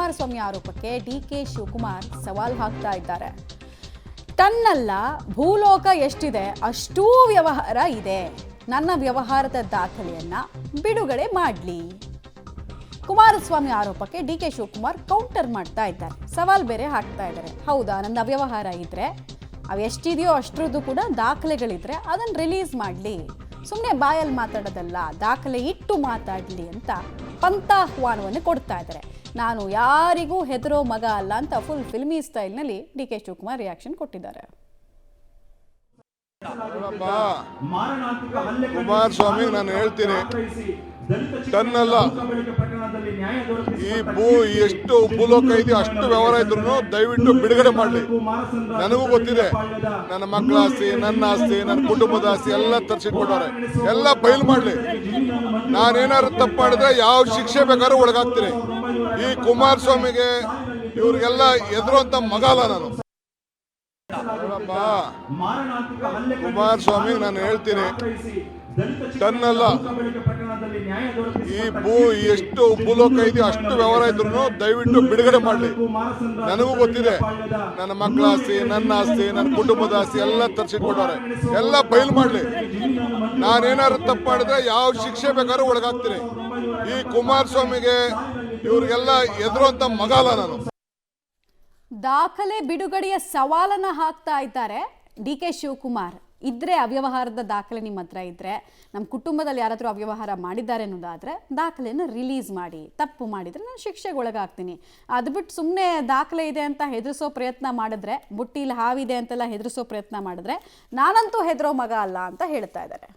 ಕುಮಾರಸ್ವಾಮಿ ಆರೋಪಕ್ಕೆ ಡಿಕೆ ಶಿವಕುಮಾರ್ ಸವಾಲ್ ಹಾಕ್ತಾ ಇದ್ದಾರೆ. ತನ್ನಲ್ಲ ಭೂಲೋಕ ಎಷ್ಟಿದೆ ಅಷ್ಟೂ ವ್ಯವಹಾರ ಇದೆ, ನನ್ನ ವ್ಯವಹಾರದ ದಾಖಲೆಯನ್ನ ಬಿಡುಗಡೆ ಮಾಡಲಿ. ಕುಮಾರಸ್ವಾಮಿ ಆರೋಪಕ್ಕೆ ಡಿಕೆ ಶಿವಕುಮಾರ್ ಕೌಂಟರ್ ಮಾಡ್ತಾ ಇದ್ದಾರೆ, ಸವಾಲ್ ಬೇರೆ ಹಾಕ್ತಾ ಇದ್ದಾರೆ. ಹೌದಾ, ನನ್ನ ವ್ಯವಹಾರ ಇದ್ರೆ ಅವು ಎಷ್ಟಿದೆಯೋ ಅಷ್ಟರದ್ದು ಕೂಡ ದಾಖಲೆಗಳಿದ್ರೆ ಅದನ್ನು ರಿಲೀಸ್ ಮಾಡಲಿ, ಸುಮ್ಮನೆ ಬಾಯಲ್ಲಿ ಮಾತಾಡೋದಲ್ಲ, ದಾಖಲೆ ಇಟ್ಟು ಮಾತಾಡಲಿ ಅಂತ ಪಂಥಾಹ್ವಾನವನ್ನು ಕೊಡ್ತಾ ಇದ್ದಾರೆ. ನಾನು ಯಾರಿಗೂ ಹೆದರೋ ಮಗ ಅಲ್ಲ ಅಂತ ಫುಲ್ ಫಿಲ್ಮಿ ಸ್ಟೈಲ್ನಲ್ಲಿ ಡಿಕೆ ಶಿವಕುಮಾರ್ ರಿಯಾಕ್ಷನ್ ಕೊಟ್ಟಿದ್ದಾರೆ. ಕುಮಾರಸ್ವಾಮಿ ನಾನು ಹೇಳ್ತೀನಿ, ತನ್ನಲ್ಲ ಈ ಎಷ್ಟು ಭೂಲೋಕ ಇದೆಯೋ ಅಷ್ಟು ವ್ಯವಹಾರ ಇದ್ರು ದಯವಿಟ್ಟು ಬಿಡುಗಡೆ ಮಾಡಲಿ. ನನಗೂ ಗೊತ್ತಿದೆ, ನನ್ನ ಮಕ್ಕಳ ಆಸ್ತಿ, ನನ್ನ ಆಸ್ತಿ, ನನ್ನ ಕುಟುಂಬದ ಆಸ್ತಿ ಎಲ್ಲ ತರಿಸಿಟ್ಕೊಂಡವ್ರೆ, ಎಲ್ಲ ಬಯಲು ಮಾಡಲಿ. ನಾನೇನಾದ್ರು ತಪ್ಪು ಮಾಡಿದ್ರೆ ಯಾವ ಶಿಕ್ಷೆ ಬೇಕಾದ್ರೂ ಒಳಗಾಗ್ತೀನಿ. ಈ ಕುಮಾರಸ್ವಾಮಿಗೆ ಇವ್ರಿಗೆಲ್ಲ ಎದುರುವಂತ ಮಗ ಅಲ್ಲ ನಾನು. ಕುಮಾರಸ್ವಾಮಿ ನಾನು ಹೇಳ್ತೀನಿ, ತನ್ನಲ್ಲ ಈ ಎಷ್ಟು ಭೂಲೋಕ ಇದೆಯೋ ಅಷ್ಟು ವ್ಯವಹಾರ ಇದ್ರು ದಯವಿಟ್ಟು ಬಿಡುಗಡೆ ಮಾಡಲಿ. ನನಗೂ ಗೊತ್ತಿದೆ, ನನ್ನ ಮಕ್ಕಳ ಆಸ್ತಿ, ನನ್ನ ಆಸ್ತಿ, ನನ್ನ ಕುಟುಂಬದ ಆಸ್ತಿ ಎಲ್ಲ ತರಿಸಿಟ್ಕೊಂಡವ್ರೆ, ಎಲ್ಲ ಬಯಲು ಮಾಡಲಿ. ನಾನೇನಾದ್ರು ತಪ್ಪು ಮಾಡಿದ್ರೆ ಯಾವ ಶಿಕ್ಷೆ ಬೇಕಾದ್ರೂ ಒಳಗಾಗ್ತೀನಿ. ಈ ಕುಮಾರಸ್ವಾಮಿಗೆ ಇವ್ರಿಗೆಲ್ಲ ಎದುರುವಂತ ಮಗ ಅಲ್ಲ ನಾನು. ದಾಖಲೆ ಬಿಡುಗಡೆಯ ಸವಾಲನ್ನ ಹಾಕ್ತಾ ಇದ್ದಾರೆ ಡಿಕೆ ಶಿವಕುಮಾರ್. ಇದ್ರೆ ಅವ್ಯವಹಾರದ ದಾಖಲೆ ನಿಮ್ಮ ಹತ್ರ ಇದ್ರೆ, ನಮ್ಮ ಕುಟುಂಬದಲ್ಲಿ ಯಾರಾದರೂ ಅವ್ಯವಹಾರ ಮಾಡಿದ್ದಾರೆ ಅನ್ನೋದಾದ್ರೆ ದಾಖಲೆಯನ್ನು ರಿಲೀಸ್ ಮಾಡಿ, ತಪ್ಪು ಮಾಡಿದ್ರೆ ನಾನು ಶಿಕ್ಷೆಗೆ ಒಳಗಾಗ್ತೀನಿ. ಅದು ಬಿಟ್ಟು ಸುಮ್ಮನೆ ದಾಖಲೆ ಇದೆ ಅಂತ ಹೆದರಿಸೋ ಪ್ರಯತ್ನ ಮಾಡಿದ್ರೆ, ಬುಟ್ಟಿಲಿ ಹಾವಿದೆ ಅಂತೆಲ್ಲ ಹೆದರಿಸೋ ಪ್ರಯತ್ನ ಮಾಡಿದ್ರೆ ನಾನಂತೂ ಹೆದರೋ ಮಗ ಅಲ್ಲ ಅಂತ ಹೇಳ್ತಾ ಇದ್ದಾರೆ.